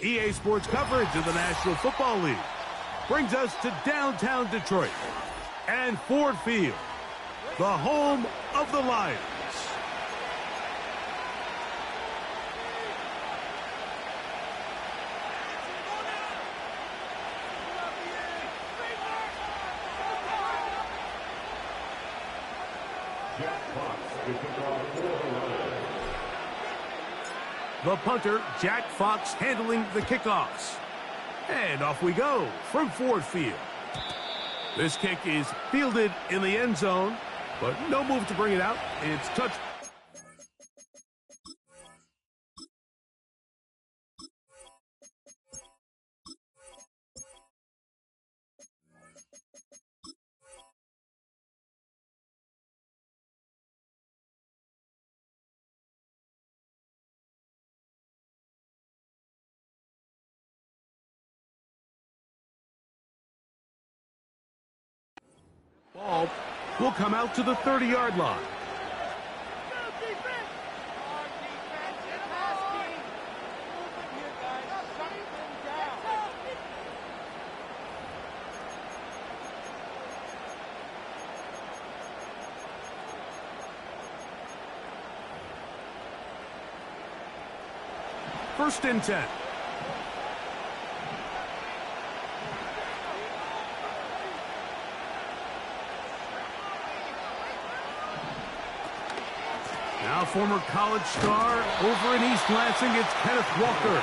EA Sports coverage of the National Football League brings us to downtown Detroit and Ford Field, the home of the Lions. The punter, Jack Fox, handling the kickoffs. And off we go from Ford Field. This kick is fielded in the end zone, but no move to bring it out. It's touch. Ball will come out to the 30-yard line. First and 10. Now former college star over in East Lansing, it's Kenneth Walker.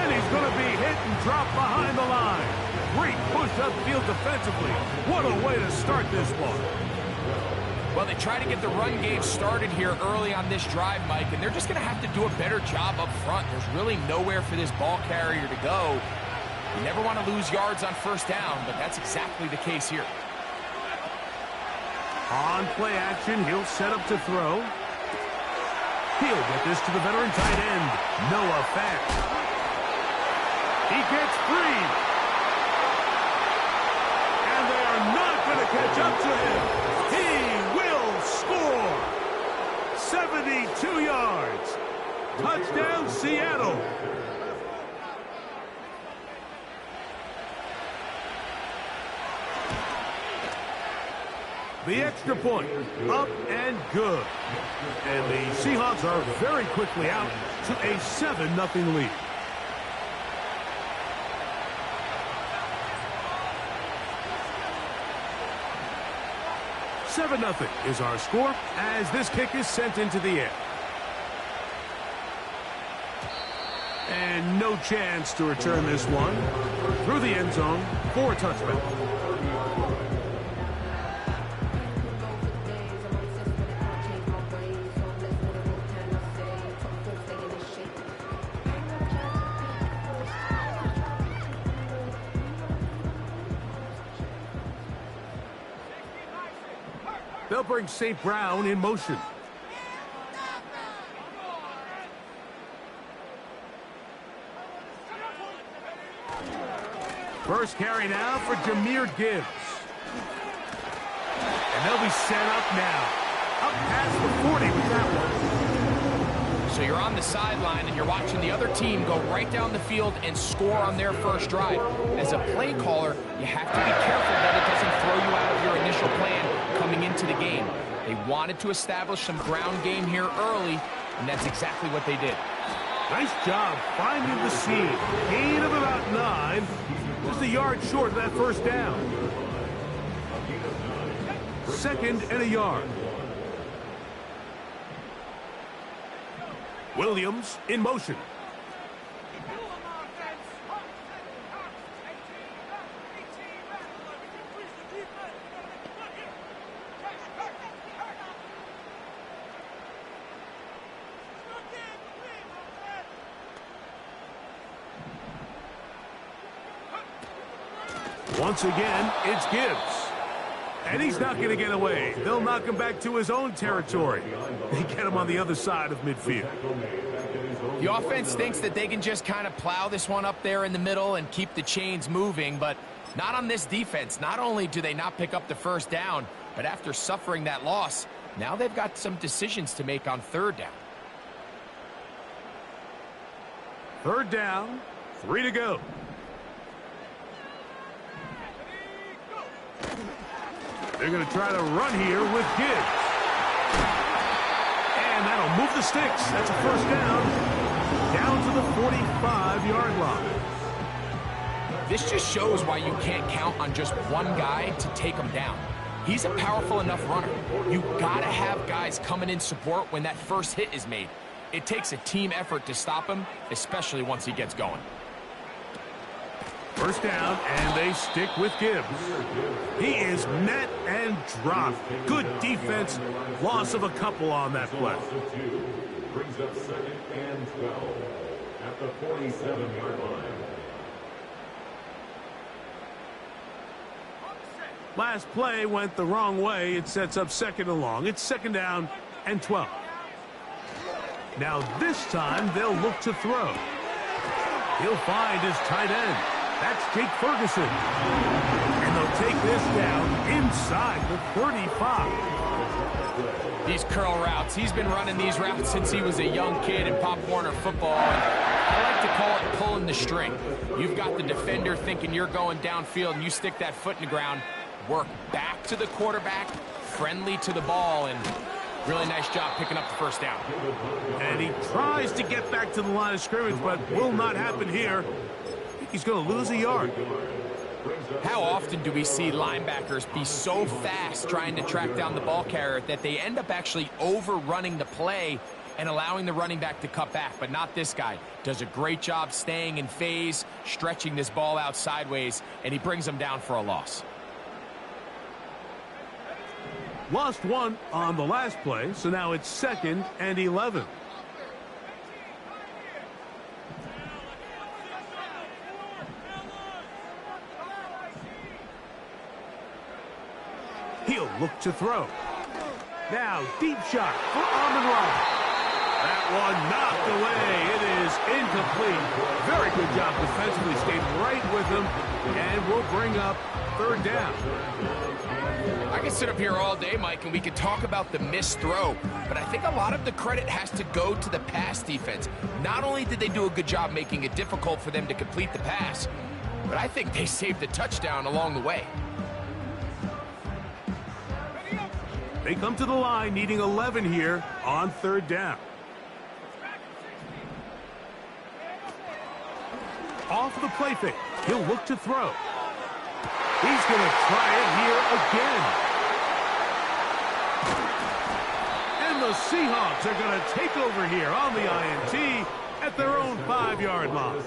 And he's going to be hit and dropped behind the line. Great push upfield defensively. What a way to start this one. Well, they try to get the run game started here early on this drive, Mike, and they're just going to have to do a better job up front. There's really nowhere for this ball carrier to go. You never want to lose yards on first down, but that's exactly the case here. On play action, he'll set up to throw. He'll get this to the veteran tight end, Noah Fant. He gets free. And they are not going to catch up to him. He will score. 72 yards. Touchdown, Seattle. The extra point, up and good. And the Seahawks are very quickly out to a 7-0 lead. "7-0 is our score as this kick is sent into the air. And no chance to return this one through the end zone for a touchback. They'll bring St. Brown in motion. First carry now for Jahmyr Gibbs. And they'll be set up now. Up past the 40 with that one. So you're on the sideline and you're watching the other team go right down the field and score on their first drive. As a play caller, you have to be careful that it doesn't throw you out of your initial plan coming into the game. They wanted to establish some ground game here early, and that's exactly what they did. Nice job finding the seam. Gain of about 9. Just a yard short of that first down. 2nd and a yard. Williams in motion. Once again, it's Gibbs. And he's not going to get away. They'll knock him back to his own territory. They get him on the other side of midfield. The offense thinks that they can just kind of plow this one up there in the middle and keep the chains moving, but not on this defense. Not only do they not pick up the first down, but after suffering that loss, now they've got some decisions to make on 3rd down. 3rd down 3 to go. They're going to try to run here with Gibbs. And that'll move the sticks. That's a first down. Down to the 45-yard line. This just shows why you can't count on just one guy to take him down. He's a powerful enough runner. You gotta have guys coming in support when that first hit is made. It takes a team effort to stop him, especially once he gets going. First down, and they stick with Gibbs. He is met and dropped. Good defense. Loss of a couple on that play. Brings up 2nd and 12 at the 47-yard line. Last play went the wrong way. It sets up 2nd and long. It's 2nd down and 12. Now this time they'll look to throw. He'll find his tight end. That's Jake Ferguson. And they'll take this down inside the 35. These curl routes, he's been running these routes since he was a young kid in Pop Warner football. I like to call it pulling the string. You've got the defender thinking you're going downfield, and you stick that foot in the ground, work back to the quarterback, friendly to the ball, and really nice job picking up the first down. And he tries to get back to the line of scrimmage, but will not happen here. He's going to lose a yard. How often do we see linebackers be so fast trying to track down the ball carrier that they end up actually overrunning the play and allowing the running back to cut back? But not this guy. Does a great job staying in phase, stretching this ball out sideways, and he brings him down for a loss. Lost one on the last play, so now it's 2nd and 11. He'll look to throw. Now, deep shot for Amon-Ra. That one knocked away. It is incomplete. Very good job defensively. Stayed right with him, and will bring up 3rd down. I can sit up here all day, Mike, and we could talk about the missed throw, but I think a lot of the credit has to go to the pass defense. Not only did they do a good job making it difficult for them to complete the pass, but I think they saved the touchdown along the way. They come to the line needing 11 here on 3rd down. Off the play fake. He'll look to throw. He's going to try it here again. And the Seahawks are going to take over here on the INT at their own 5-yard line.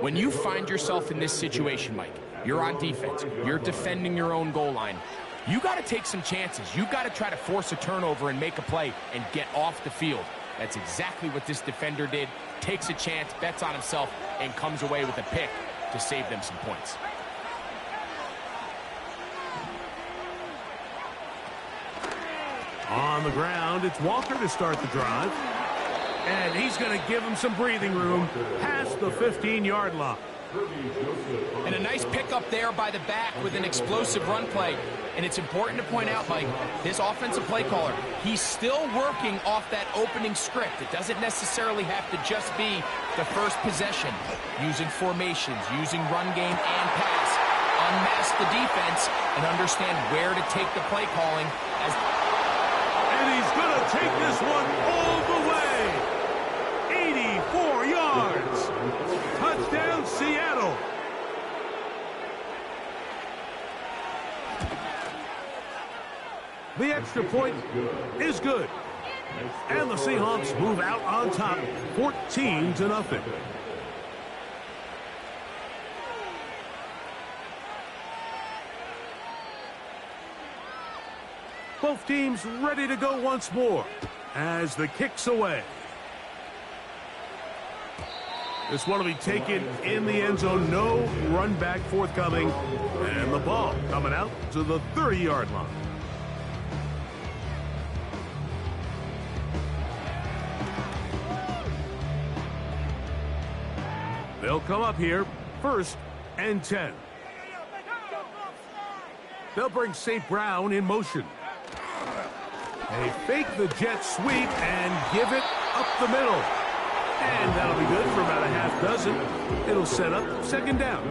When you find yourself in this situation, Mike, you're on defense, you're defending your own goal line, you got to take some chances. You got to try to force a turnover and make a play and get off the field. That's exactly what this defender did. Takes a chance, bets on himself, and comes away with a pick to save them some points. On the ground, it's Walker to start the drive. And he's going to give him some breathing room past the 15-yard line. And a nice pickup there by the back with an explosive run play. And it's important to point out, Mike, this offensive play caller, he's still working off that opening script. It doesn't necessarily have to just be the first possession. Using formations, using run game and pass. Unmask the defense and understand where to take the play calling. And he's going to take this one all the way. 84 yards. Touchdown, Seattle. The extra point is good. And the Seahawks move out on top, 14-0. Both teams ready to go once more as the kick's away. This one will be taken in the end zone. No run back forthcoming. And the ball coming out to the 30-yard line. They'll come up here, 1st and 10. They'll bring St. Brown in motion. They fake the jet sweep and give it up the middle. And That'll be good for about a half dozen. It'll set up second down.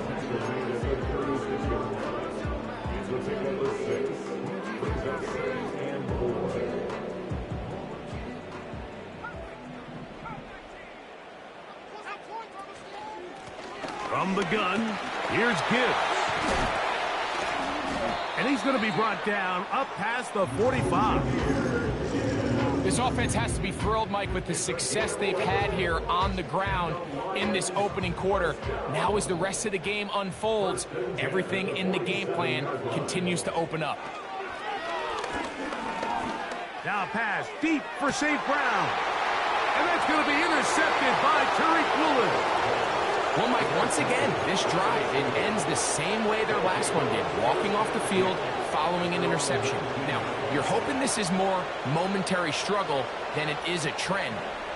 From the gun, here's Gibbs. And he's going to be brought down up past the 45. This offense has to be thrilled, Mike, with the success they've had here on the ground in this opening quarter. Now as the rest of the game unfolds, everything in the game plan continues to open up. Now pass deep for St. Brown. And that's going to be intercepted by Tariq Woolen. Well, Mike, once again, this drive, it ends the same way their last one did, walking off the field following an interception. Now, you're hoping this is more momentary struggle than it is a trend,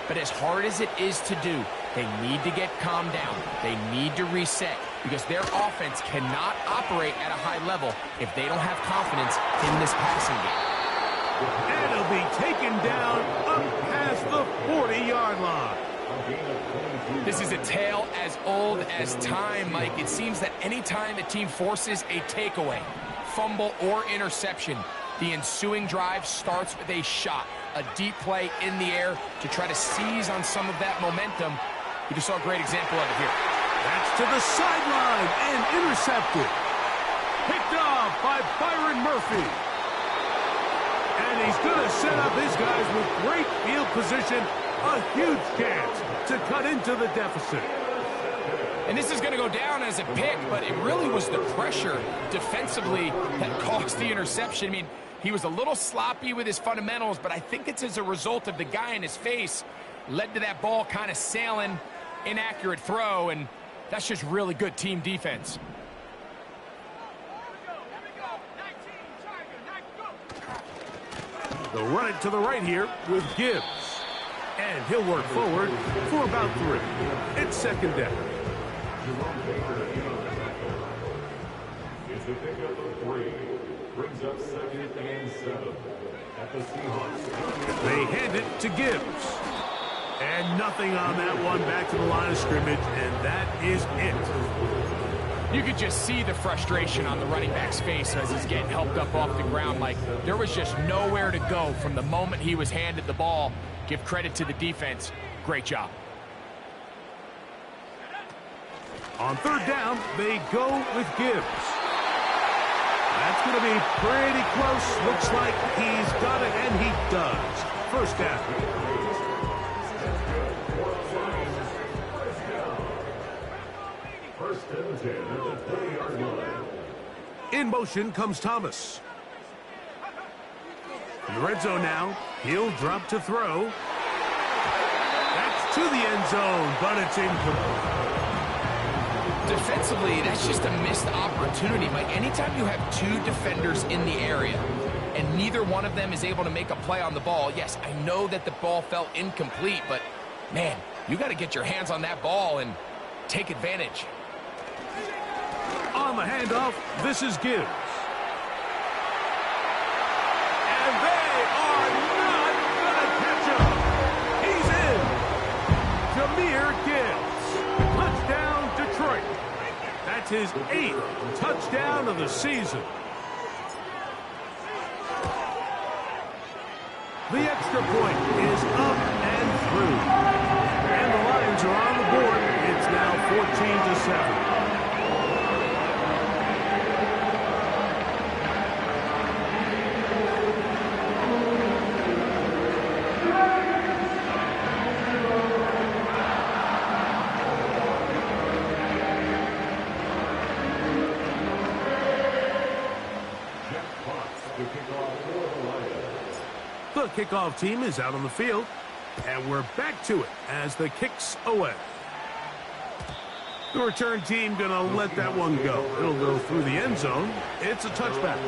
but as hard as it is to do, they need to get calmed down. They need to reset because their offense cannot operate at a high level if they don't have confidence in this passing game. And he'll be taken down up past the 40-yard line. This is a tale as old as time, Mike. It seems that anytime a team forces a takeaway, fumble, or interception, the ensuing drive starts with a shot, a deep play in the air to try to seize on some of that momentum. We just saw a great example of it here. That's to the sideline and intercepted. Picked off by Byron Murphy. And he's going to set up his guys with great field position. A huge chance to cut into the deficit. And this is going to go down as a pick, but it really was the pressure defensively that caused the interception. I mean, he was a little sloppy with his fundamentals, but I think it's as a result of the guy in his face led to that ball kind of sailing, inaccurate throw, and that's just really good team defense. They'll run it to the right here with Gibbs. And he'll work forward for about 3. It's second down. It's a pickup of 3. Brings up second and 7 at the Seahawks. They hand it to Gibbs. And nothing on that one, back to the line of scrimmage, and that is it. You could just see the frustration on the running back's face as he's getting helped up off the ground. Like, there was just nowhere to go from the moment he was handed the ball. Give credit to the defense. Great job. On third down, they go with Gibbs. That's going to be pretty close. Looks like he's got it, and he does. First down. First and 10 at the 20-yard line. In motion comes Thomas. In the red zone now, he'll drop to throw. That's to the end zone, but it's incomplete. Defensively, that's just a missed opportunity, Mike. Anytime you have 2 defenders in the area and neither one of them is able to make a play on the ball, yes, I know that the ball felt incomplete, but, man, you got to get your hands on that ball and take advantage. On the handoff, this is Gibbs. And they are not going to catch him. He's in. Jahmyr Gibbs. Touchdown, Detroit. That's his 8th touchdown of the season. The extra point is up and through. And the Lions are on the board. It's now 14-7. The kickoff team is out on the field, and we're back to it as the kick's away. The return team going to let that one go. It'll go through the end zone. It's a touchback.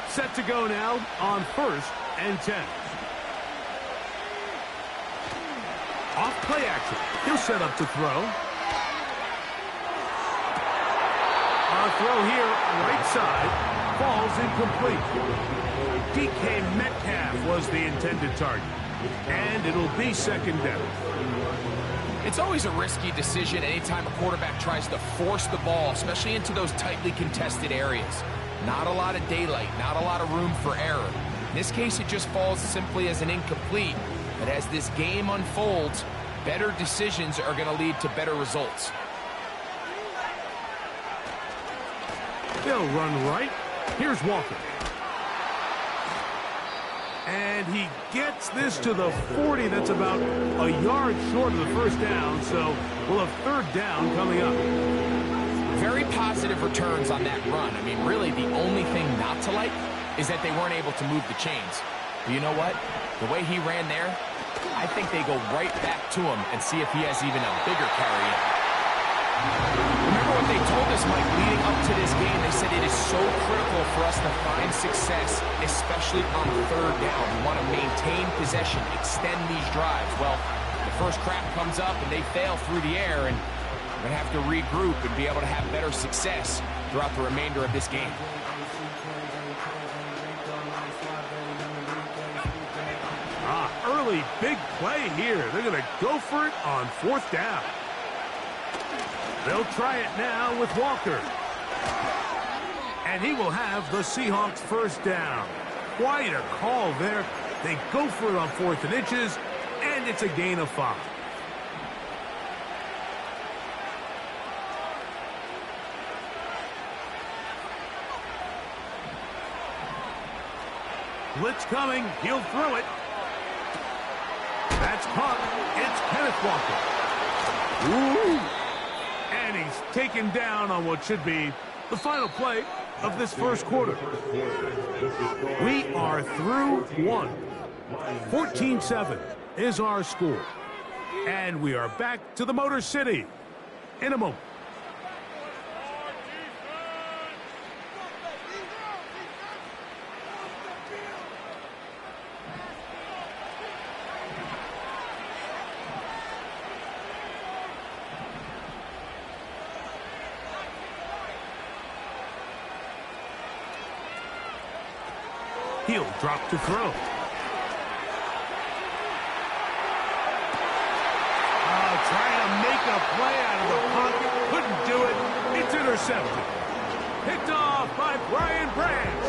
Set to go now on 1st and 10. Off play action. He'll set up to throw. A throw here, right side. Falls incomplete. DK Metcalf was the intended target. And it'll be second down. It's always a risky decision anytime a quarterback tries to force the ball, especially into those tightly contested areas. Not a lot of daylight, not a lot of room for error. In this case, it just falls simply as an incomplete. But as this game unfolds, better decisions are going to lead to better results. They'll run right. Here's Walker. And he gets this to the 40. That's about a yard short of the first down, so we'll have third down coming up. Very positive returns on that run. I mean, really, the only thing not to like is that they weren't able to move the chains. But you know what? The way he ran there, I think they go right back to him and see if he has even a bigger carry in. Remember what they told us, Mike, leading up to this game? They said it is so critical for us to find success, especially on third down. We want to maintain possession, extend these drives. Well, the first crack comes up and they fail through the air, and we're going to have to regroup and be able to have better success throughout the remainder of this game. Early big play here. They're going to go for it on fourth down. They'll try it now with Walker. And he will have the Seahawks first down. Quite a call there. They go for it on 4th and inches, and it's a gain of 5. Blitz coming. He'll throw it. That's caught. It's Kenneth Walker. Ooh. And he's taken down on what should be the final play of this first quarter. We are through one. 14-7 is our score. And we are back to the Motor City in a moment. He'll drop to throw. Trying to make a play out of the pocket. Couldn't do it. It's intercepted. Picked off by Brian Branch.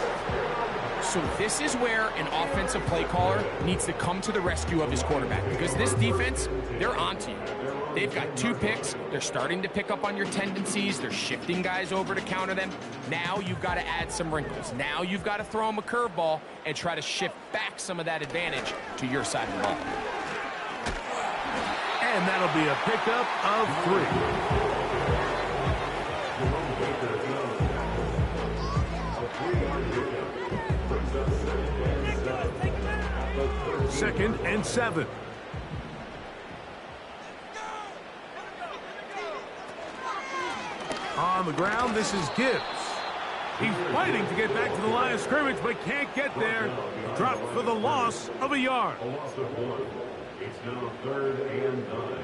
So this is where an offensive play caller needs to come to the rescue of his quarterback, because this defense, they're onto you. They've got 2 picks. They're starting to pick up on your tendencies. They're shifting guys over to counter them. Now you've got to add some wrinkles. Now you've got to throw them a curveball and try to shift back some of that advantage to your side of the ball. And that'll be a pickup of 3. Second and 7. On the ground, this is Gibbs. He's fighting to get back to the line of scrimmage, but can't get there. Dropped for the loss of a yard. A loss of 1. It's now 3rd and 9.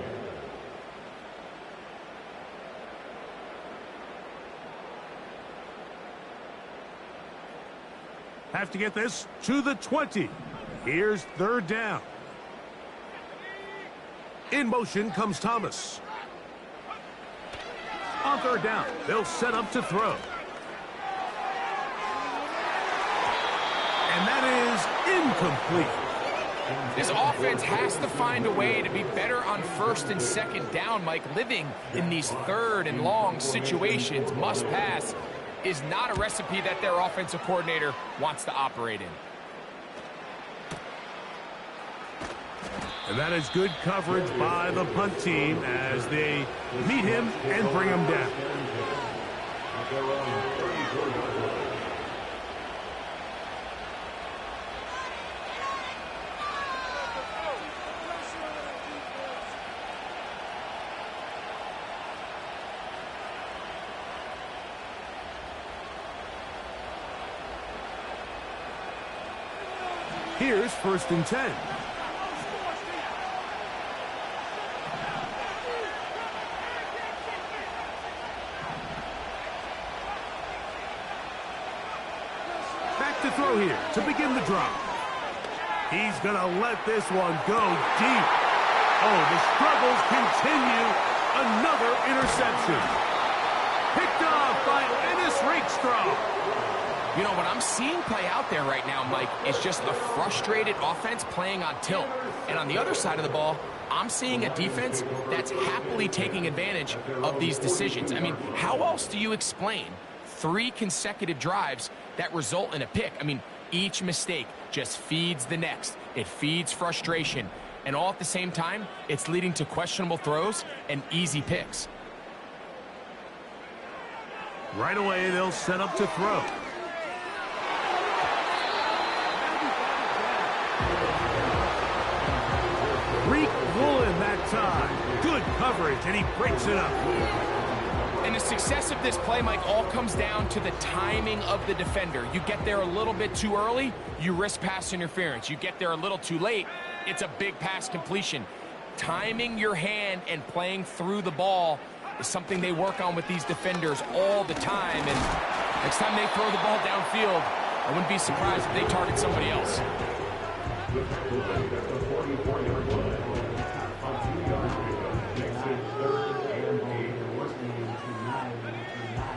Have to get this to the 20. Here's 3rd down. In motion comes Thomas. On 3rd down, they'll set up to throw. And that is incomplete. This offense has to find a way to be better on 1st and 2nd down, Mike. Living in these 3rd and long situations, must pass, is not a recipe that their offensive coordinator wants to operate in. And that is good coverage by the punt team as they meet him and bring him down. Here's 1st and 10. throw here to begin the drive. He's going to let this one go deep. Oh, the struggles continue. Another interception. Picked off by Ennis Rakestraw. You know, what I'm seeing play out there right now, Mike, is just a frustrated offense playing on tilt. And on the other side of the ball, I'm seeing a defense that's happily taking advantage of these decisions. I mean, how else do you explain 3 consecutive drives that result in a pick? I mean, each mistake just feeds the next. It feeds frustration. And all at the same time, it's leading to questionable throws and easy picks. Right away, they'll set up to throw. Greek Woolen that time. Good coverage, and he breaks it up. And the success of this play, Mike, all comes down to the timing of the defender. You get there a little bit too early, you risk pass interference. You get there a little too late, it's a big pass completion. Timing your hand and playing through the ball is something they work on with these defenders all the time. And next time they throw the ball downfield, I wouldn't be surprised if they target somebody else.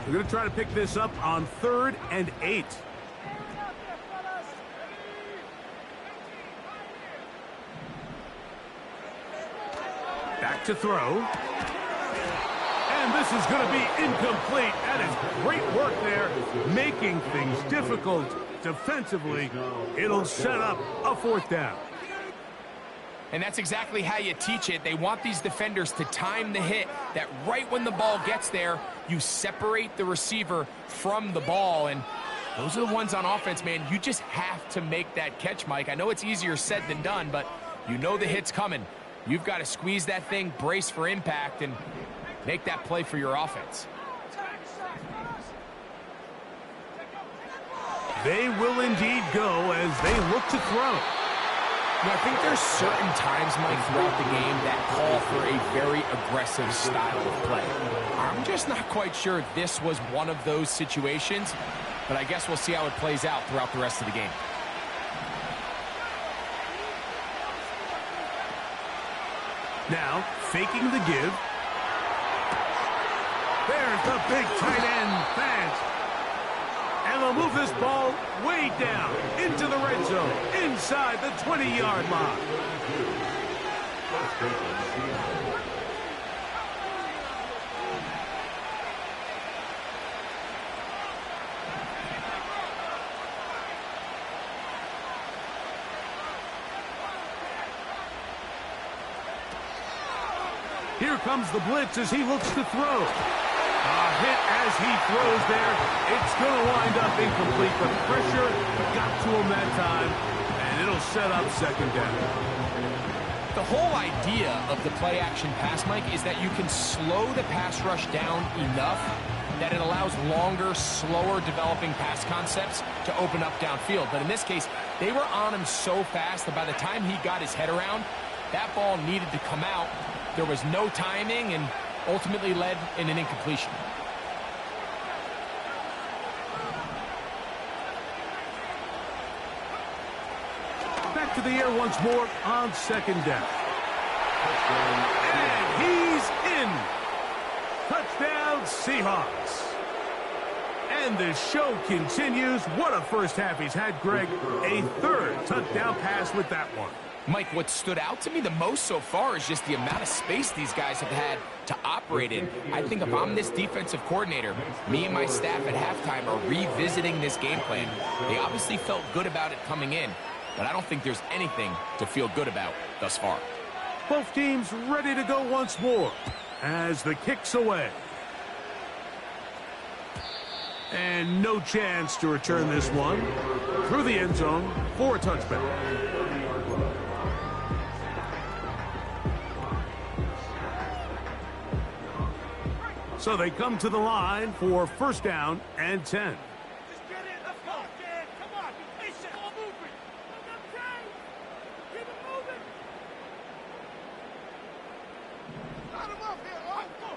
We're going to try to pick this up on 3rd and 8. Back to throw. And this is going to be incomplete. That is great work there, making things difficult defensively. It'll set up a 4th down. And that's exactly how you teach it. They want these defenders to time the hit, that right when the ball gets there, you separate the receiver from the ball. And those are the ones on offense, man. You just have to make that catch, Mike. I know it's easier said than done, but you know the hit's coming. You've got to squeeze that thing, brace for impact, and make that play for your offense. They will indeed go as they look to throw. I think there's certain times, Mike, throughout the game that call for a very aggressive style of play. I'm just not quite sure this was one of those situations, but I guess we'll see how it plays out throughout the rest of the game. Now, faking the give. There's the big tight end, Fant. And they'll move this ball way down into the red zone, inside the 20-yard line. Here comes the blitz as he looks to throw. A hit as he throws there. It's going to wind up incomplete. The pressure got to him that time, and it'll set up 2nd down. The whole idea of the play-action pass, Mike, is that you can slow the pass rush down enough that it allows longer, slower developing pass concepts to open up downfield. But in this case, they were on him so fast that by the time he got his head around, that ball needed to come out. There was no timing and ultimately led in an incompletion. Back to the air once more on 2nd down. And he's in. Touchdown, Seahawks. And the show continues. What a first half he's had, Greg. A 3rd touchdown pass with that one. Mike, what stood out to me the most so far is just the amount of space these guys have had to operate in. I think if I'm this defensive coordinator, me and my staff at halftime are revisiting this game plan. They obviously felt good about it coming in, but I don't think there's anything to feel good about thus far. Both teams ready to go once more as the kick's away. And no chance to return this one through the end zone for a touchback. So they come to the line for 1st down and 10. Just get it. Let's go. Come on. Be patient. All moving. Keep it moving. Got him up here. All right, go.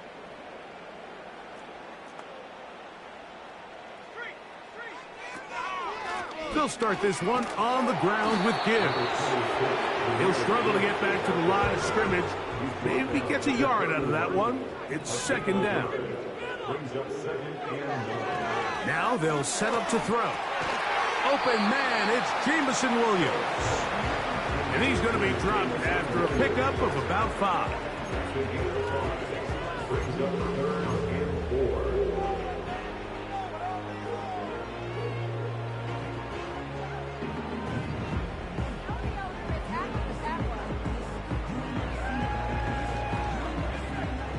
He'll start this one on the ground with Gibbs. He'll struggle to get back to the line of scrimmage. Maybe he gets a yard out of that one. It's second down. Now they'll set up to throw. Open man, it's Jamison Williams. And he's going to be dropped after a pickup of about 5.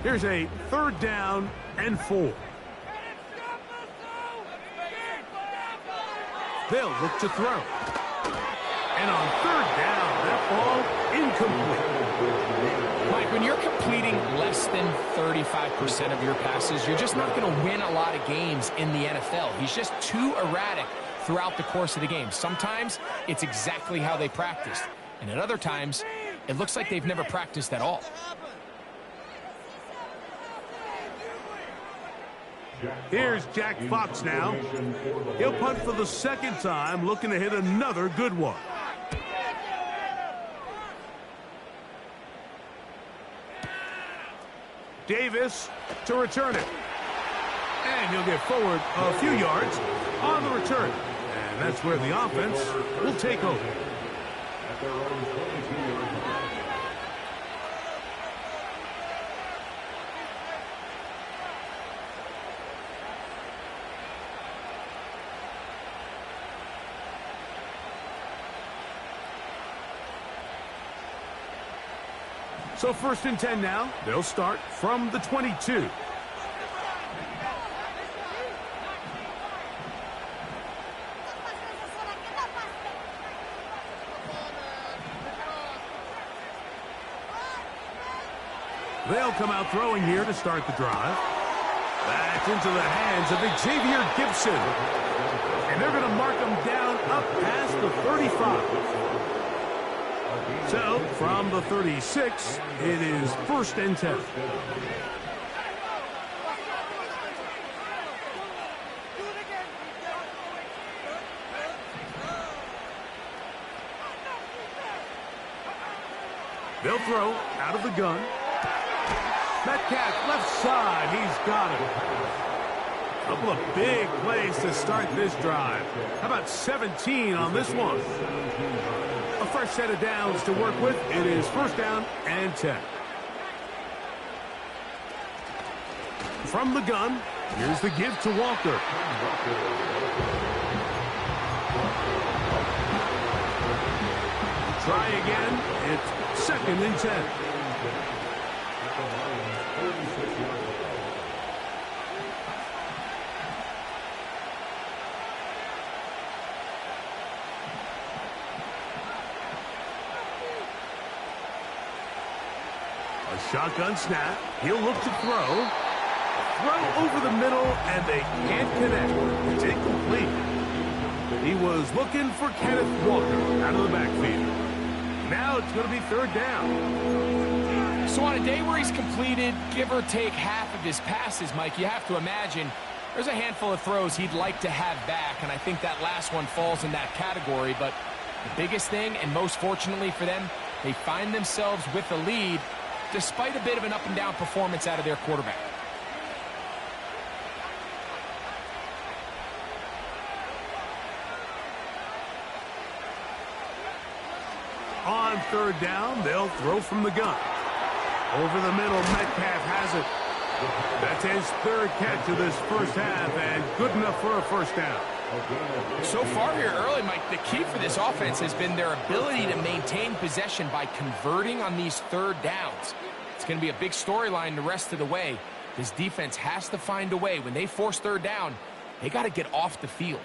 Here's a 3rd down and 4. They'll look to throw. And on 3rd down, that ball incomplete. Mike, when you're completing less than 35% of your passes, you're just not going to win a lot of games in the NFL. He's just too erratic throughout the course of the game. Sometimes it's exactly how they practiced. And at other times, it looks like they've never practiced at all. Here's Jack Fox now. He'll punt for the 2nd time, looking to hit another good one. Davis to return it. And he'll get forward a few yards on the return. And that's where the offense will take over. At their own 22-yard line. So 1st and 10 now. They'll start from the 22. They'll come out throwing here to start the drive. That's into the hands of Xavier Gibson. And they're going to mark him down up past the 35. So, from the 36, it is 1st and 10. They'll throw out of the gun. Metcalf left side. He's got it. A couple of big plays to start this drive. How about 17 on this one? A fresh set of downs to work with. It is 1st down and 10. From the gun, here's the give to Walker. Try again. It's 2nd and 10. Shotgun snap. He'll look to throw. Throw over the middle, and they can't connect. It's incomplete. He was looking for Kenneth Walker out of the backfield. Now it's going to be 3rd down. So on a day where he's completed, give or take half of his passes, Mike, you have to imagine there's a handful of throws he'd like to have back, and I think that last one falls in that category. But the biggest thing, and most fortunately for them, they find themselves with a lead despite a bit of an up-and-down performance out of their quarterback. On 3rd down, they'll throw from the gun. Over the middle, Metcalf has it. That's his 3rd catch of this 1st half, and good enough for a 1st down. So far here early, Mike, the key for this offense has been their ability to maintain possession by converting on these 3rd downs. It's going to be a big storyline the rest of the way. This defense has to find a way. When they force 3rd down, they got to get off the field.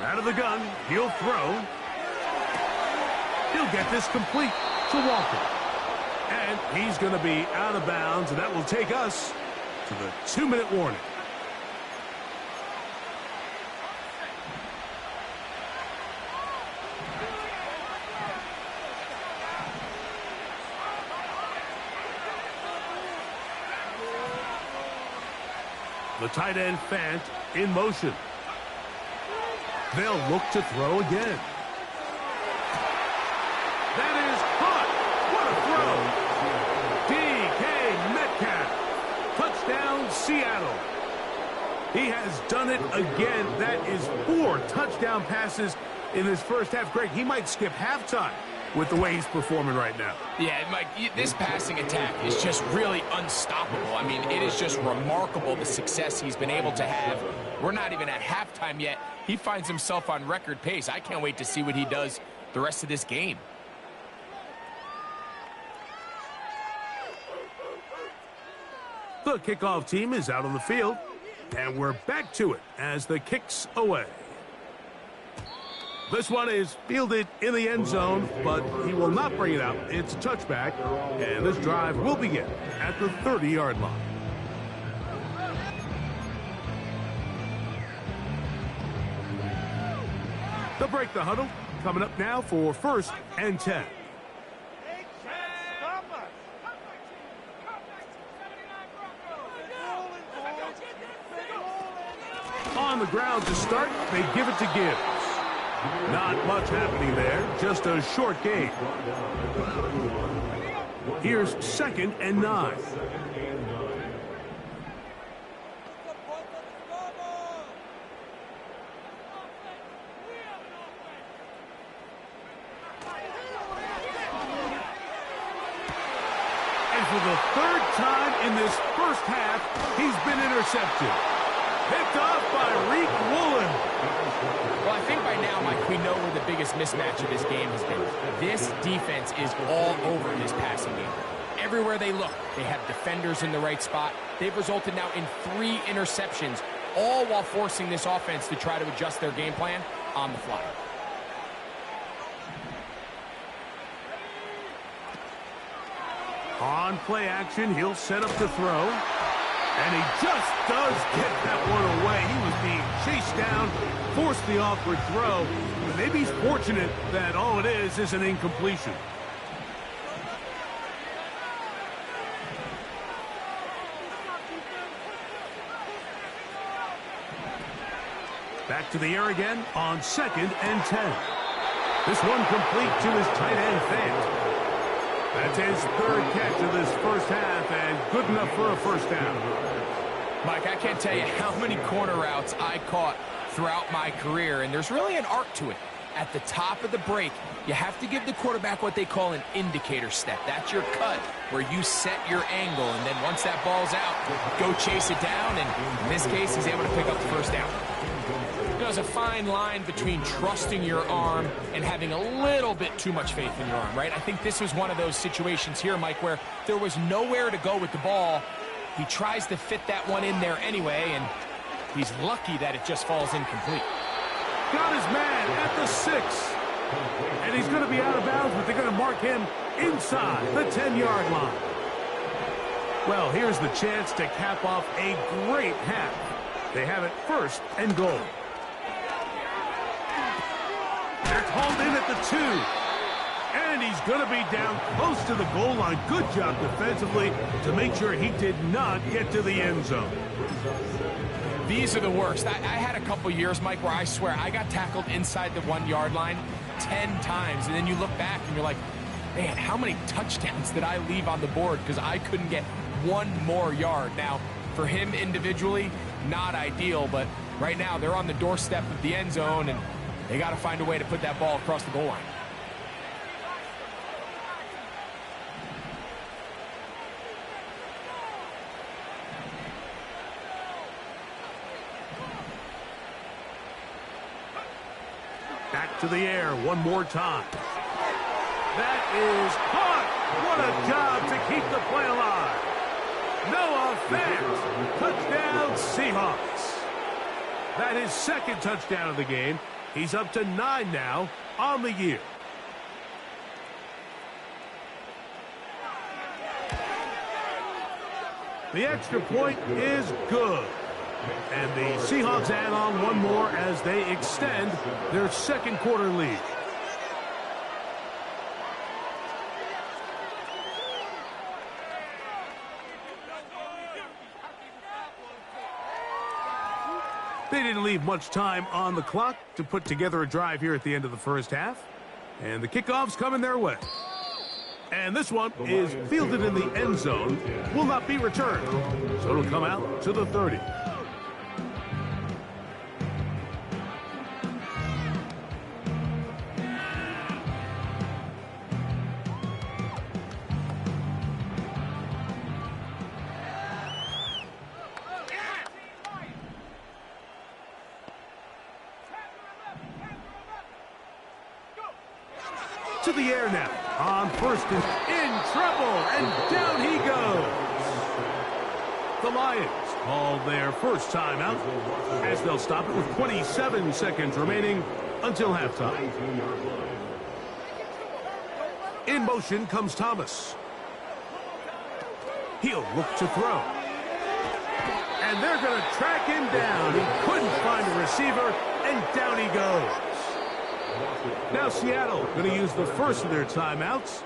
Out of the gun, he'll throw. He'll get this complete to Walker. And he's going to be out of bounds, and that will take us to the 2-minute warning. The tight end Fant in motion. They'll look to throw again. That is caught. What a throw. DK Metcalf. Touchdown, Seattle. He has done it again. That is 4 touchdown passes in his first half. Greg, he might skip halftime with the way he's performing right now. Yeah, Mike, this passing attack is just really unstoppable. I mean, it is just remarkable the success he's been able to have. We're not even at halftime yet. He finds himself on record pace. I can't wait to see what he does the rest of this game. The kickoff team is out on the field, and we're back to it as the kick's away. This one is fielded in the end zone, but he will not bring it out. It's a touchback, and this drive will begin at the 30-yard line. They'll break the huddle. Coming up now for 1st and 10. On the ground to start, they give it to Gibbs. Not much happening there, just a short gain. Here's 2nd and 9. And for the 3rd time in this first half, he's been intercepted. Picked off by Reek Woolen. Well, I think by now, Mike, we know where the biggest mismatch of this game has been. This defense is all over this passing game. Everywhere they look, they have defenders in the right spot. They've resulted now in 3 interceptions, all while forcing this offense to try to adjust their game plan on the fly. On play action, he'll set up to throw. And he just does get that one away. He was being chased down, forced the awkward throw. But maybe he's fortunate that all it is an incompletion. Back to the air again on 2nd and 10. This one complete to his tight end Fant. That's his 3rd catch of this first half, and good enough for a first down. Mike, I can't tell you how many corner routes I caught throughout my career, and there's really an art to it. At the top of the break, you have to give the quarterback what they call an indicator step. That's your cut, where you set your angle, and then once that ball's out, go chase it down, and in this case, he's able to pick up the first down. There's a fine line between trusting your arm and having a little bit too much faith in your arm, right? I think this was one of those situations here, Mike, where there was nowhere to go with the ball. He tries to fit that one in there anyway, and he's lucky that it just falls incomplete. Got his man at the 6. And he's going to be out of bounds, but they're going to mark him inside the 10-yard line. Well, here's the chance to cap off a great half. They have it 1st and goal. They're called in at the 2. And he's going to be down close to the goal line. Good job defensively to make sure he did not get to the end zone. These are the worst. I had a couple years, Mike, where I swear I got tackled inside the 1-yard line 10 times. And then you look back and you're like, man, how many touchdowns did I leave on the board because I couldn't get one more yard? Now, for him individually, not ideal, but right now they're on the doorstep of the end zone, and they got to find a way to put that ball across the goal line. Back to the air one more time. That is caught. What a job to keep the play alive. Noah Fant. Touchdown, Seahawks. That is 2nd touchdown of the game. He's up to 9 now on the year. The extra point is good. And the Seahawks add on one more as they extend their 2nd quarter lead. didn't leave much time on the clock to put together a drive here at the end of the first half. And the kickoff's coming their way. And this one is fielded in the end zone, will not be returned. So it'll come out to the 30. To the air now, on first and in trouble, and down he goes. The Lions call their first timeout as they'll stop it with 27 seconds remaining until halftime. In motion comes Thomas. He'll look to throw. And they're going to track him down. He couldn't find a receiver, and down he goes. Now Seattle going to use the first of their timeouts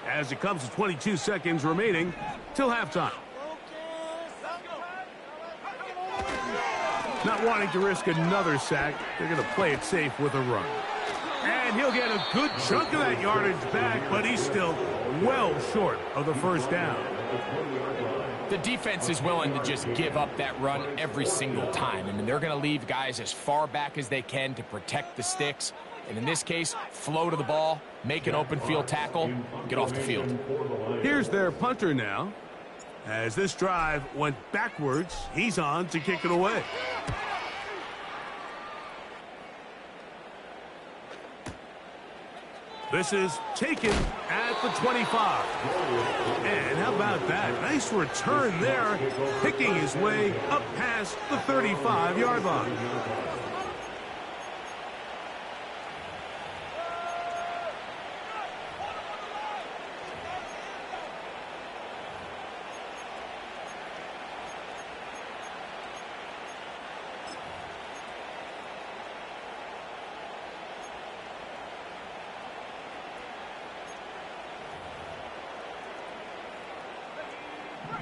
as it comes to 22 seconds remaining till halftime. Not wanting to risk another sack, they're going to play it safe with a run. And he'll get a good chunk of that yardage back, but he's still well short of the first down. The defense is willing to just give up that run every single time. I mean, they're going to leave guys as far back as they can to protect the sticks. And in this case, flow to the ball, make an open field tackle, get off the field. Here's their punter now. As this drive went backwards, he's on to kick it away. This is taken at the 25. And how about that? Nice return there, picking his way up past the 35-yard line.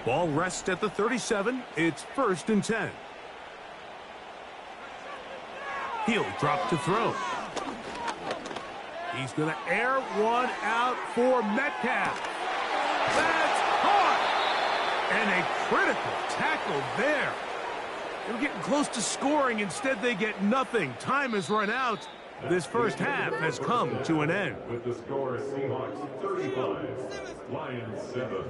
Ball rests at the 37. It's 1st and 10. He'll drop to throw. He's going to air one out for Metcalf. That's caught! And a critical tackle there. They were getting close to scoring. Instead, they get nothing. Time has run out. This first half has come to an end. With the score, Seahawks 35, Lions 7.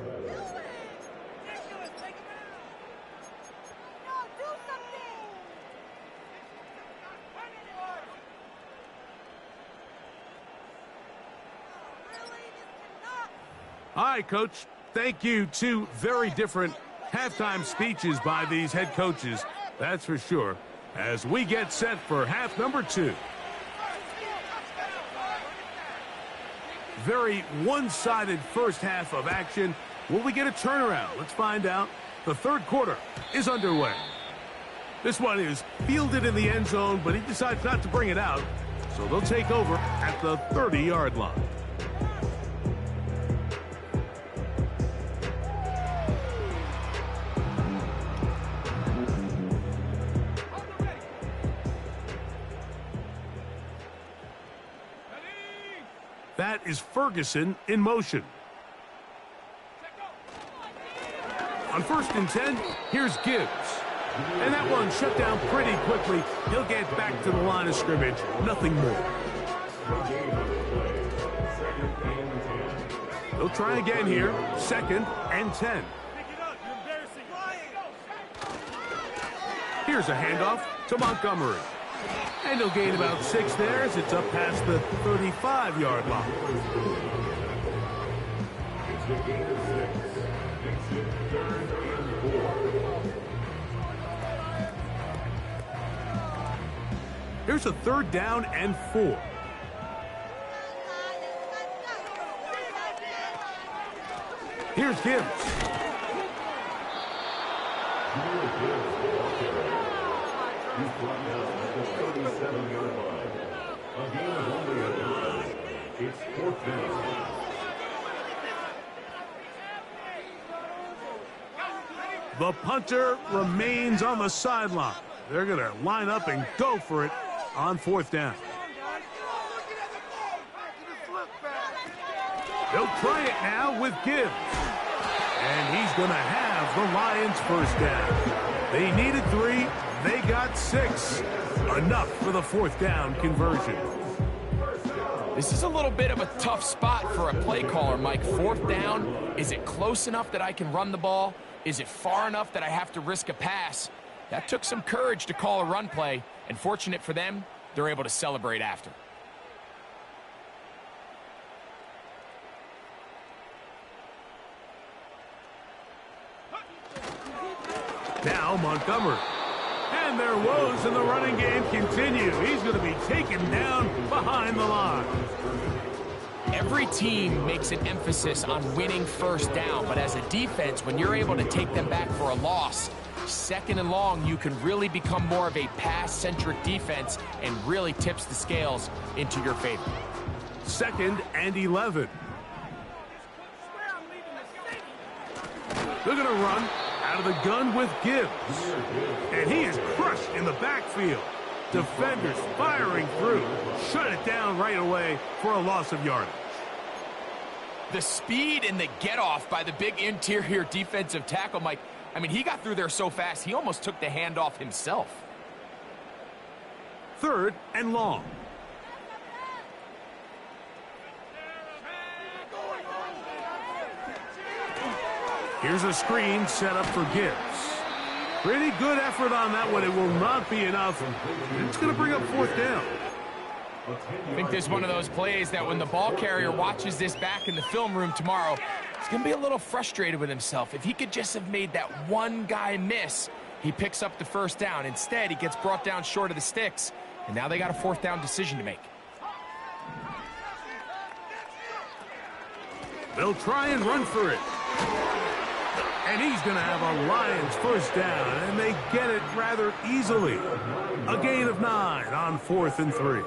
All right, Coach. Thank you. Two very different halftime speeches by these head coaches. That's for sure. As we get set for half number 2. Very one-sided first half of action. Will we get a turnaround? Let's find out. The third quarter is underway. This one is fielded in the end zone, but he decides not to bring it out. So they'll take over at the 30-yard line. That is Ferguson in motion. On 1st and 10, here's Gibbs. And that one shut down pretty quickly. He'll get back to the line of scrimmage. Nothing more. They'll try again here. 2nd and 10. Here's a handoff to Montgomery. And he'll gain about 6 there as it's up past the 35-yard line. It's a gain of 6. Makes it 3rd and 4. Here's a 3rd down and 4. Here's Gibbs. He's brought down at the 37-yard line. A gain of only a yard. It's 4th down. The punter remains on the sideline. They're going to line up and go for it on fourth down. They'll try it now with Gibbs. And he's going to have the Lions first down. They needed 3. They got 6. Enough for the fourth down conversion. This is a little bit of a tough spot for a play caller, Mike. Fourth down, is it close enough that I can run the ball? Is it far enough that I have to risk a pass? That took some courage to call a run play, and fortunate for them, they're able to celebrate after. Now Montgomery. And their woes in the running game continue. He's going to be taken down behind the line. Every team makes an emphasis on winning first down, but as a defense, when you're able to take them back for a loss, second and long, you can really become more of a pass-centric defense and really tips the scales into your favor. 2nd and 11. They're going to run out of the gun with Gibbs. And he is crushed in the backfield. Defenders firing through. Shut it down right away for a loss of yardage. The speed and the get-off by the big interior defensive tackle, Mike. I mean, he got through there so fast, he almost took the handoff himself. 3rd and long. Here's a screen set up for Gibbs. Pretty good effort on that one. It will not be enough. It's going to bring up fourth down. I think this is one of those plays that when the ball carrier watches this back in the film room tomorrow, he's going to be a little frustrated with himself. If he could just have made that one guy miss, he picks up the first down. Instead, he gets brought down short of the sticks, and now they got a fourth down decision to make. They'll try and run for it. And he's going to have a Lions first down, and they get it rather easily. A gain of 9 on 4th and 3.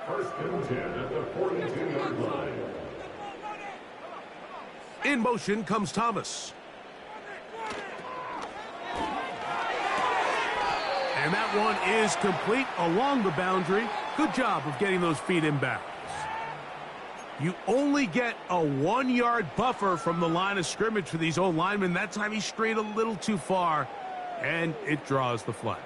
First and 10 at the 42-yard line. In motion comes Thomas. And that one is complete along the boundary. Good job of getting those feet in bounds. You only get a 1-yard buffer from the line of scrimmage for these old linemen. That time he strayed a little too far, and it draws the flag.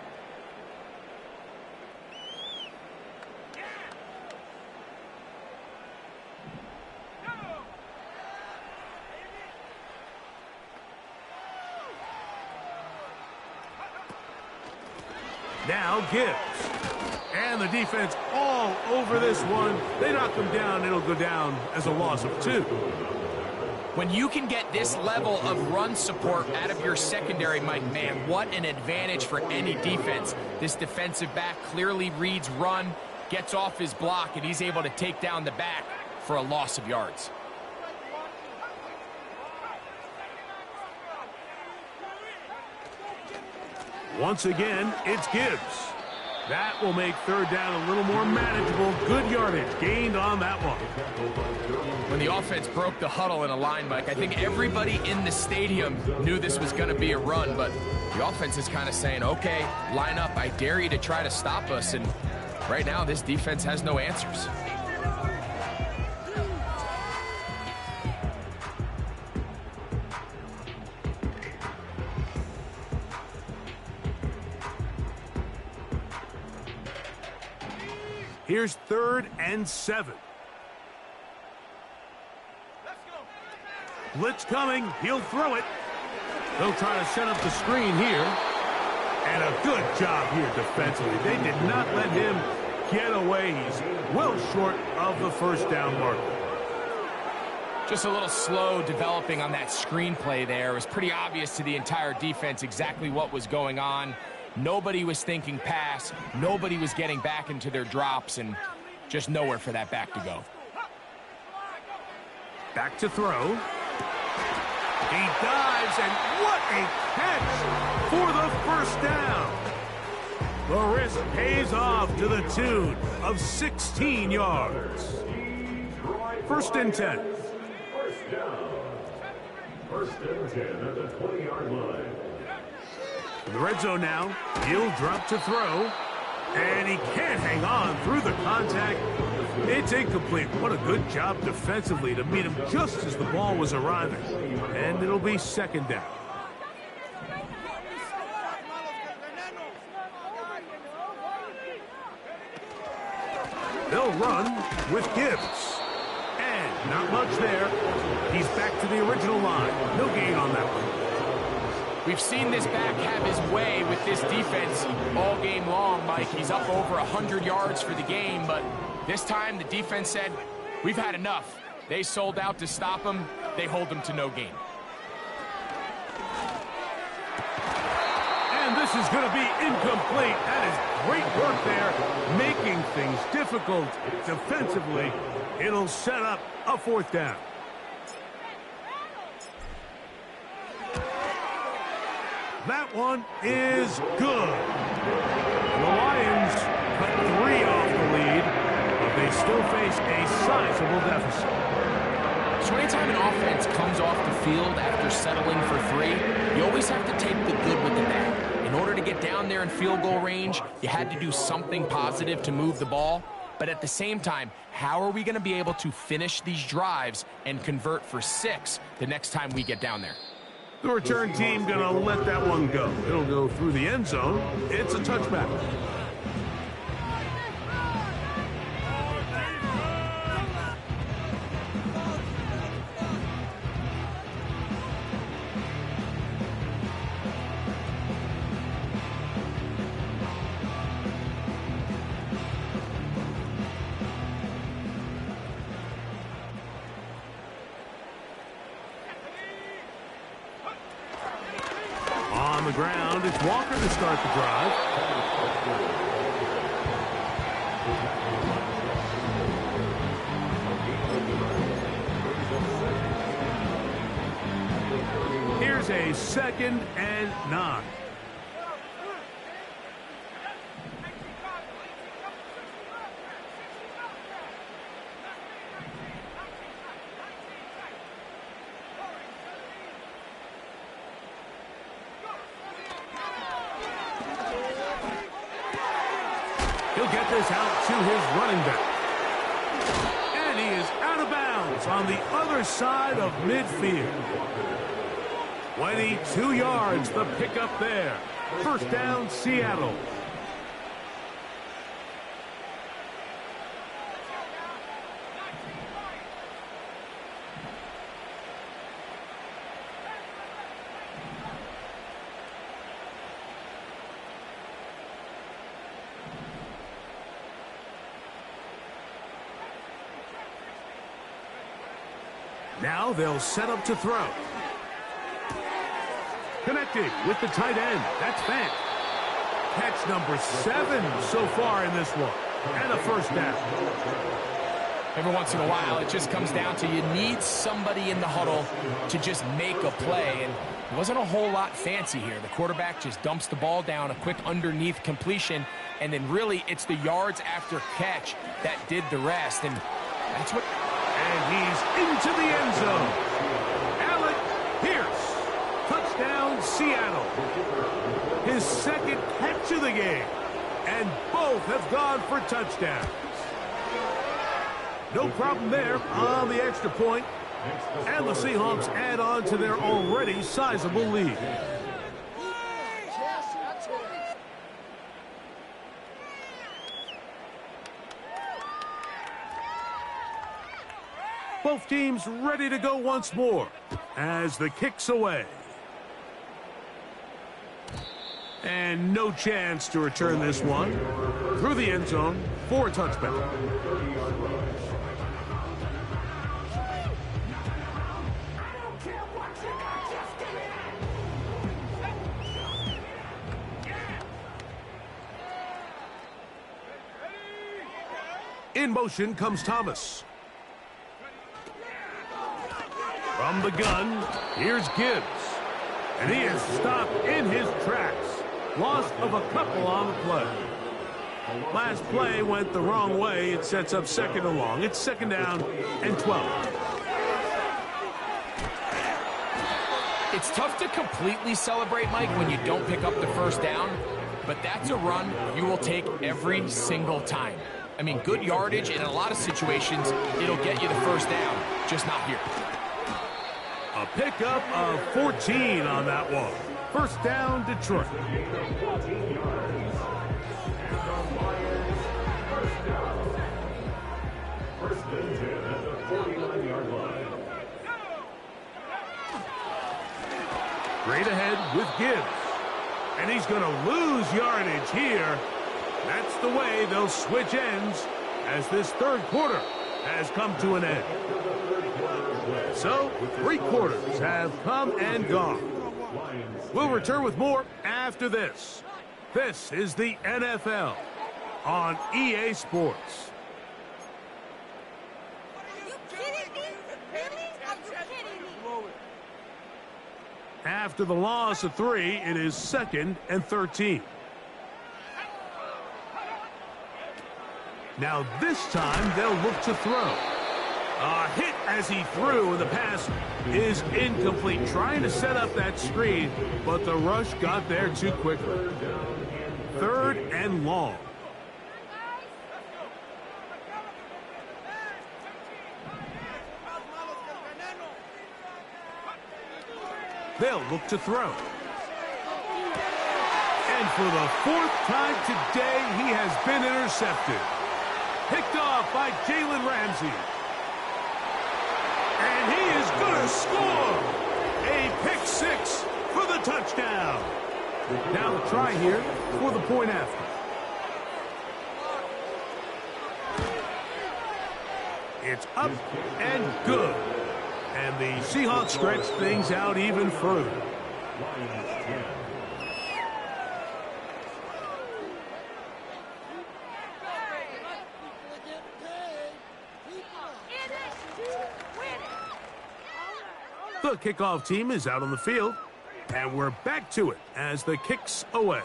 Now Gibbs. And the defense all over this one. They knock him down. It'll go down as a loss of 2. When you can get this level of run support out of your secondary, Mike, man, what an advantage for any defense. This defensive back clearly reads run, gets off his block, and he's able to take down the back for a loss of yards. Once again, it's Gibbs. That will make third down a little more manageable. Good yardage gained on that one. When the offense broke the huddle in a line, Mike, I think everybody in the stadium knew this was going to be a run, but the offense is kind of saying, okay, line up. I dare you to try to stop us, and right now this defense has no answers. Here's 3rd and 7. Blitz coming. He'll throw it. They'll try to set up the screen here. And a good job here defensively. They did not let him get away. He's well short of the first down marker. Just a little slow developing on that screenplay there. It was pretty obvious to the entire defense exactly what was going on. Nobody was thinking pass. Nobody was getting back into their drops, and just nowhere for that back to go. Back to throw. He dives, and what a catch for the first down. The risk pays off to the tune of 16 yards. 1st and 10. First down. 1st and 10 at the 20-yard line. In the red zone now, he'll drop to throw. And he can't hang on through the contact. It's incomplete. What a good job defensively to meet him just as the ball was arriving. And it'll be second down. They'll run with Gibbs. And not much there. He's back to the original line. No gain on that one. We've seen this back have his way with this defense all game long, Mike. He's up over 100 yards for the game, but this time the defense said, we've had enough. They sold out to stop him. They hold him to no gain. And this is going to be incomplete. That is great work there, making things difficult defensively. It'll set up a fourth down. That one is good. The Lions cut 3 off the lead, but they still face a sizable deficit. So anytime an offense comes off the field after settling for 3, you always have to take the good with the bad. In order to get down there in field goal range, you had to do something positive to move the ball. But at the same time, how are we going to be able to finish these drives and convert for 6 the next time we get down there? The return team going to let that one go. It'll go through the end zone. It's a touchback. On the ground, it's Walker to start the drive. Here's a 2nd and 9. He'll get this out to his running back. And he is out of bounds on the other side of midfield. 22 yards, the pickup there. First down, Seattle. Now they'll set up to throw. Connecting with the tight end. That's Fant. Catch number 7 so far in this one. And a first down. Every once in a while, it just comes down to you need somebody in the huddle to just make a play. And it wasn't a whole lot fancy here. The quarterback just dumps the ball down, a quick underneath completion, and then really it's the yards after catch that did the rest. And that's what... And he's into the end zone. Alec Pierce. Touchdown, Seattle. His 2nd catch of the game. And both have gone for touchdowns. No problem there on the extra point. And the Seahawks add on to their already sizable lead. Both teams ready to go once more as the kick's away. And no chance to return this one. Through the end zone for a touchback. In motion comes Thomas. From the gun, here's Gibbs. And he is stopped in his tracks. Loss of a couple on the play. Last play went the wrong way. It sets up 2nd and long. It's 2nd down and 12. It's tough to completely celebrate, Mike, when you don't pick up the first down, but that's a run you will take every single time. I mean, good yardage, and in a lot of situations, it'll get you the first down, just not here. A pickup of 14 on that one. First down, Detroit. First and 10 at the 49-yard line. Straight ahead with Gibbs. And he's going to lose yardage here. That's the way they'll switch ends as this third quarter has come to an end. So, 3 quarters have come and gone. We'll return with more after this. This is the NFL on EA Sports. Are you kidding me? Really? Are you kidding me? After the loss of 3, it is 2nd and 13. Now this time they'll look to throw. A hit as he threw, and the pass is incomplete. Trying to set up that screen, but the rush got there too quickly. 3rd and long. They'll look to throw. And for the 4th time today, he has been intercepted. Picked off by Jalen Ramsey. And he is going to score. A pick 6 for the touchdown. Now the try here for the point after. It's up and good. And the Seahawks stretch things out even further. The kickoff team is out on the field, and we're back to it as the kick's away.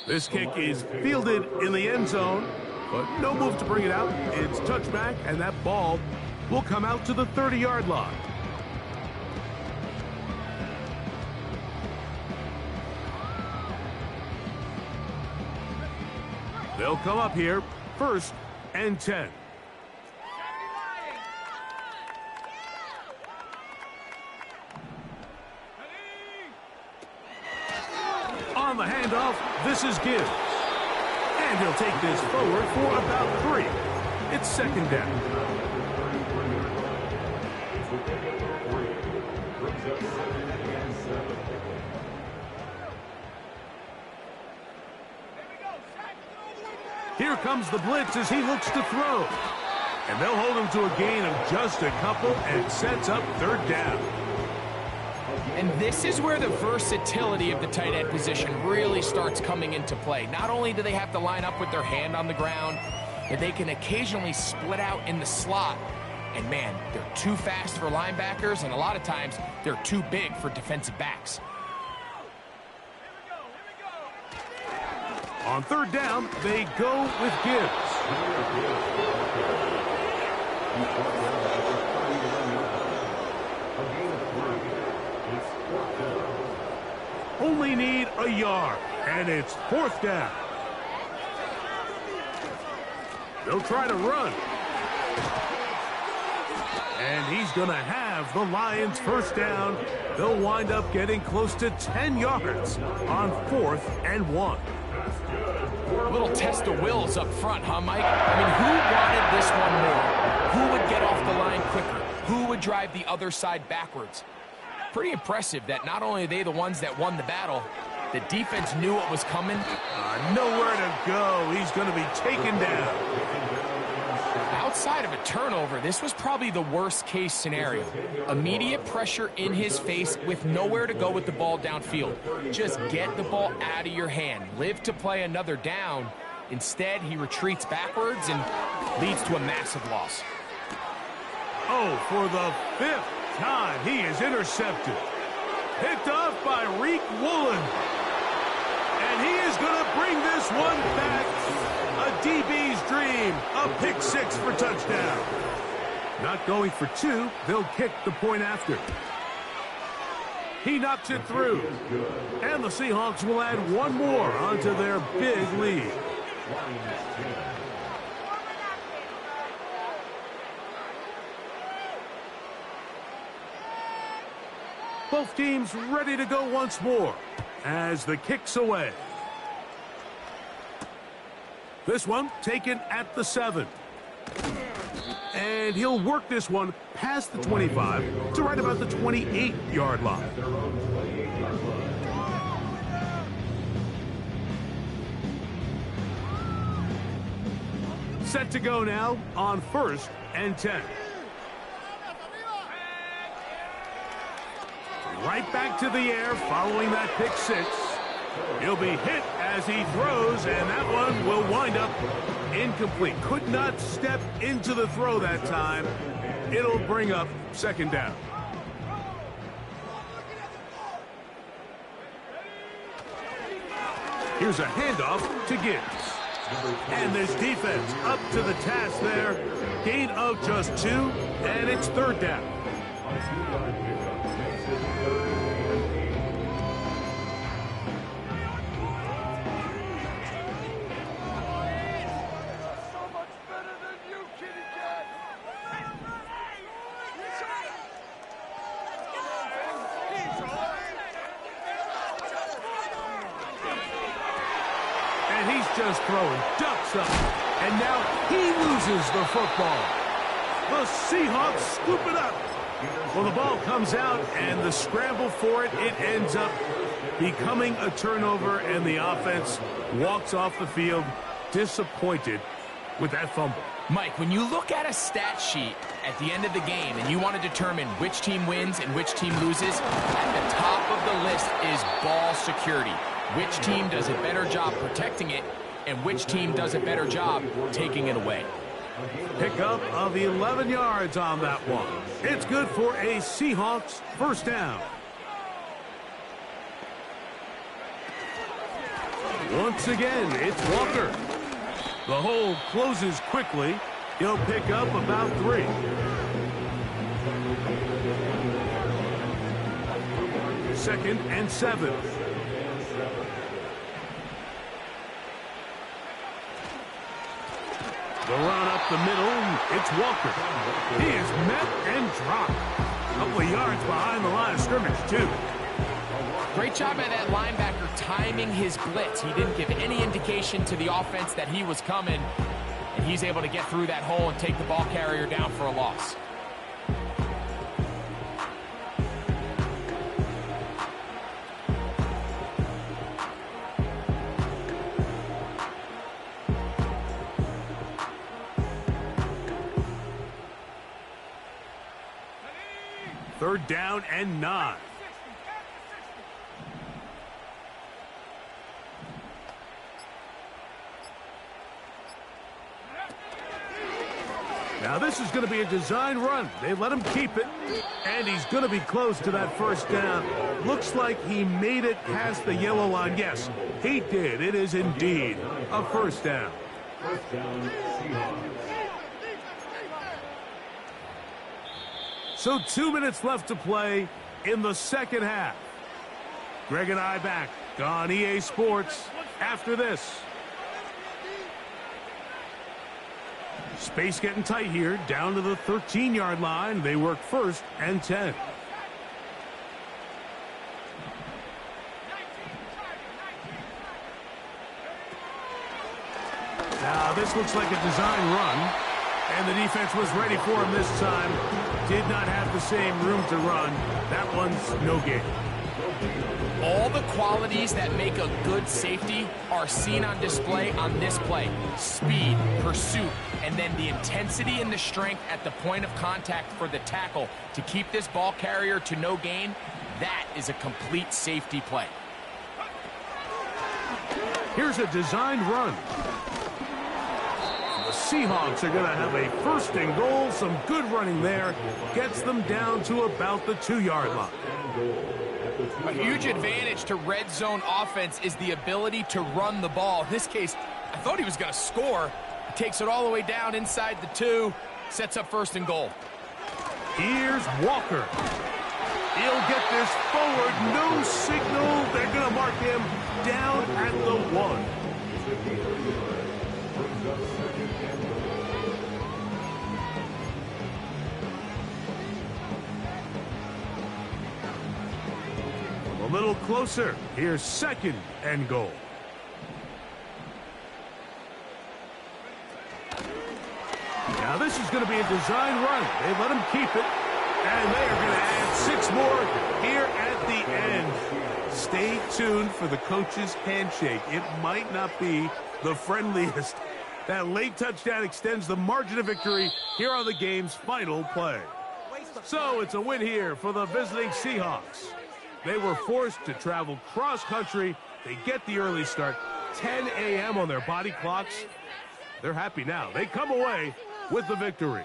This kick is fielded in the end zone, but no move to bring it out. It's touchback, and that ball will come out to the 30-yard line. They'll come up here, 1st and 10. On the handoff, this is Gibbs. And he'll take this forward for about 3. It's 2nd down. Here comes the blitz as he looks to throw. And they'll hold him to a gain of just a couple and sets up 3rd down. And this is where the versatility of the tight end position really starts coming into play. Not only do they have to line up with their hand on the ground, but they can occasionally split out in the slot. And man, they're too fast for linebackers, and a lot of times they're too big for defensive backs. On 3rd down, they go with Gibbs. Only need a yard, and it's 4th down. They'll try to run. And he's going to have the Lions' 1st down. They'll wind up getting close to 10 yards on 4th and 1. A little test of wills up front, huh, Mike? I mean, who wanted this one more? Who would get off the line quicker? Who would drive the other side backwards? Pretty impressive that not only are they the ones that won the battle, the defense knew what was coming. Nowhere to go. He's going to be taken down. Outside of a turnover, this was probably the worst-case scenario. Immediate pressure in his face with nowhere to go with the ball downfield. Just get the ball out of your hand. Live to play another down. Instead, he retreats backwards and leads to a massive loss. Oh, for the 5th time, he is intercepted. Picked off by Reek Woolen. And he is going to bring this one back. A DB's dream. A pick 6 for touchdown. Not going for 2. They'll kick the point after. He knocks it through. And the Seahawks will add one more onto their big lead. Both teams ready to go once more as the kick's away. This one taken at the 7. And he'll work this one past the 25 to right about the 28-yard line. Set to go now on 1st and 10. Right back to the air following that pick 6. He'll be hit as he throws, and that one will wind up incomplete. Could not step into the throw that time. It'll bring up 2nd down. Here's a handoff to Gibbs. And this defense up to the task there. Gain of just 2, and it's 3rd down. Just throwing ducks up, and now he loses the football. The Seahawks scoop it up. Well, the ball comes out, and the scramble for it ends up becoming a turnover, and the offense walks off the field disappointed with that fumble. Mike, when you look at a stat sheet at the end of the game and you want to determine which team wins and which team loses, at the top of the list is ball security. Which team does a better job protecting it, and which team does a better job taking it away. Pickup of 11 yards on that one. It's good for a Seahawks 1st down. Once again, it's Walker. The hole closes quickly. He'll pick up about 3. Second and 7. The run up the middle, it's Walker. He is met and dropped. A couple of yards behind the line of scrimmage, too. Great job by that linebacker timing his blitz. He didn't give any indication to the offense that he was coming, and he's able to get through that hole and take the ball carrier down for a loss. Third down and 9. Now this is going to be a design run. They let him keep it, and he's going to be close to that 1st down. Looks like he made it past the yellow line. Yes, he did. It is indeed a 1st down. 1st down, Seahawks. So 2 minutes left to play in the 2nd half. Greg and I back on EA Sports after this. Space getting tight here, down to the 13-yard line. They work 1st and 10. Now this looks like a design run, and the defense was ready for him this time. Did not have the same room to run. That one's no gain. All the qualities that make a good safety are seen on display on this play. Speed, pursuit, and then the intensity and the strength at the point of contact for the tackle to keep this ball carrier to no gain. That is a complete safety play. Here's a designed run. The Seahawks are going to have a 1st and goal. Some good running there. Gets them down to about the 2-yard line. A huge advantage to red zone offense is the ability to run the ball. In this case, I thought he was going to score. He takes it all the way down inside the 2, sets up 1st and goal. Here's Walker. He'll get this forward. No signal. They're going to mark him down at the 1. Brings up second and goal. A little closer. Here's second and goal. Now this is going to be a design run. They let him keep it. And they are going to add 6 more here at the end. Stay tuned for the coach's handshake. It might not be the friendliest. That late touchdown extends the margin of victory here on the game's final play. So it's a win here for the visiting Seahawks. They were forced to travel cross-country. They get the early start, 10 a.m. on their body clocks. They're happy now. They come away with the victory.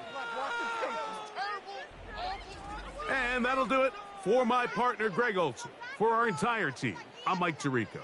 And that'll do it for my partner, Greg Olson. For our entire team, I'm Mike Tirico.